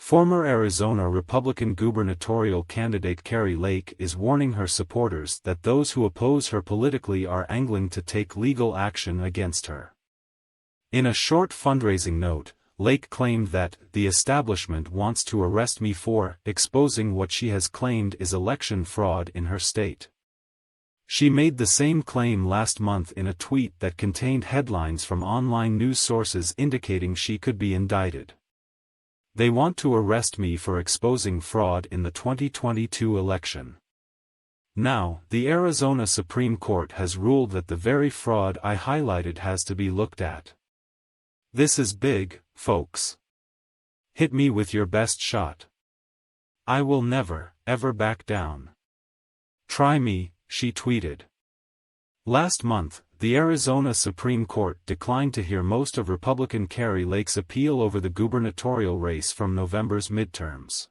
Former Arizona Republican gubernatorial candidate Kari Lake is warning her supporters that those who oppose her politically are angling to take legal action against her. In a short fundraising note, Lake claimed that the establishment wants to arrest me for exposing what she has claimed is election fraud in her state. She made the same claim last month in a tweet that contained headlines from online news sources indicating she could be indicted. They want to arrest me for exposing fraud in the 2022 election. Now, the Arizona Supreme Court has ruled that the very fraud I highlighted has to be looked at. This is big, folks. Hit me with your best shot. I will never, ever back down. Try me, she tweeted. Last month, the Arizona Supreme Court declined to hear most of Republican Kari Lake's appeal over the gubernatorial race from November's midterms.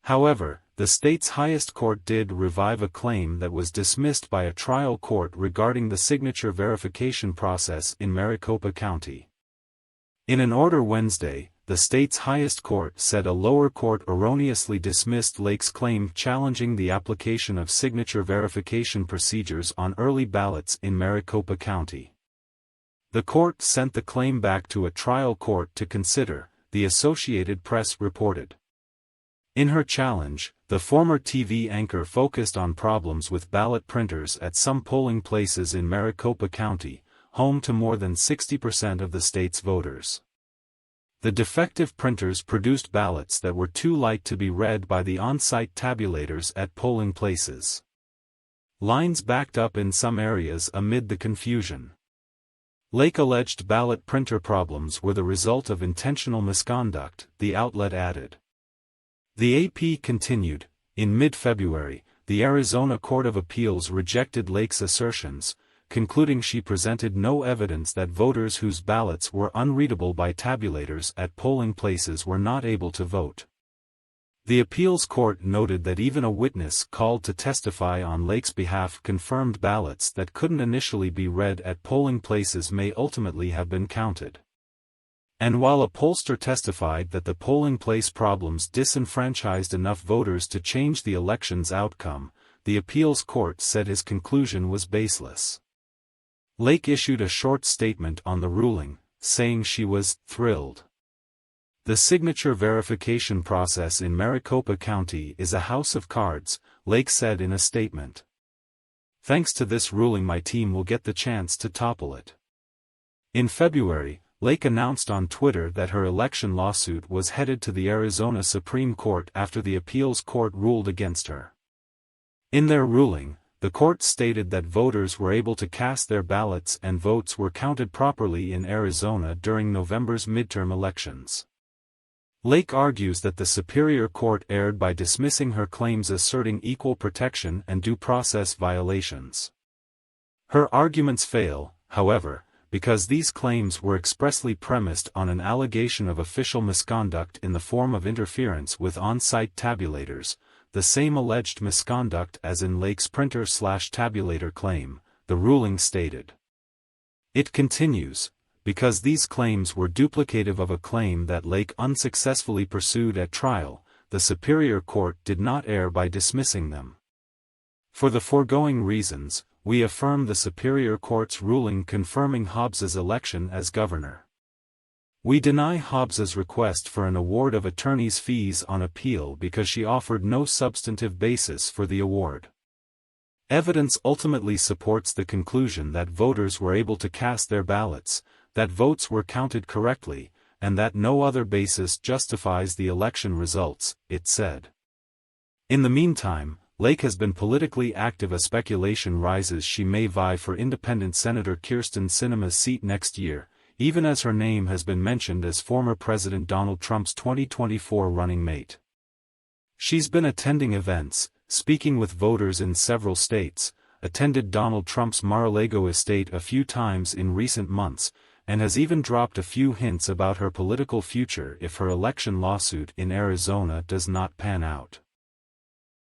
However, the state's highest court did revive a claim that was dismissed by a trial court regarding the signature verification process in Maricopa County. In an order Wednesday, the state's highest court said a lower court erroneously dismissed Lake's claim challenging the application of signature verification procedures on early ballots in Maricopa County. The court sent the claim back to a trial court to consider, the Associated Press reported. In her challenge, the former TV anchor focused on problems with ballot printers at some polling places in Maricopa County, home to more than 60% of the state's voters. The defective printers produced ballots that were too light to be read by the on-site tabulators at polling places. Lines backed up in some areas amid the confusion. Lake alleged ballot printer problems were the result of intentional misconduct, the outlet added. The AP continued, in mid-February, the Arizona Court of Appeals rejected Lake's assertions, concluding she presented no evidence that voters whose ballots were unreadable by tabulators at polling places were not able to vote. The appeals court noted that even a witness called to testify on Lake's behalf confirmed ballots that couldn't initially be read at polling places may ultimately have been counted. And while a pollster testified that the polling place problems disenfranchised enough voters to change the election's outcome, the appeals court said his conclusion was baseless. Lake issued a short statement on the ruling, saying she was thrilled. The signature verification process in Maricopa County is a house of cards, Lake said in a statement. Thanks to this ruling, my team will get the chance to topple it. In February, Lake announced on Twitter that her election lawsuit was headed to the Arizona Supreme Court after the appeals court ruled against her. In their ruling, the court stated that voters were able to cast their ballots and votes were counted properly in Arizona during November's midterm elections. Lake argues that the Superior Court erred by dismissing her claims asserting equal protection and due process violations. Her arguments fail, however, because these claims were expressly premised on an allegation of official misconduct in the form of interference with on-site tabulators, the same alleged misconduct as in Lake's printer/tabulator claim, the ruling stated. It continues, because these claims were duplicative of a claim that Lake unsuccessfully pursued at trial, the Superior Court did not err by dismissing them. For the foregoing reasons, we affirm the Superior Court's ruling confirming Hobbs's election as governor. We deny Hobbs's request for an award of attorney's fees on appeal because she offered no substantive basis for the award. Evidence ultimately supports the conclusion that voters were able to cast their ballots, that votes were counted correctly, and that no other basis justifies the election results, it said. In the meantime, Lake has been politically active as speculation rises she may vie for independent Senator Kyrsten Sinema's seat next year, even as her name has been mentioned as former President Donald Trump's 2024 running mate. She's been attending events, speaking with voters in several states, attended Donald Trump's Mar-a-Lago estate a few times in recent months, and has even dropped a few hints about her political future if her election lawsuit in Arizona does not pan out.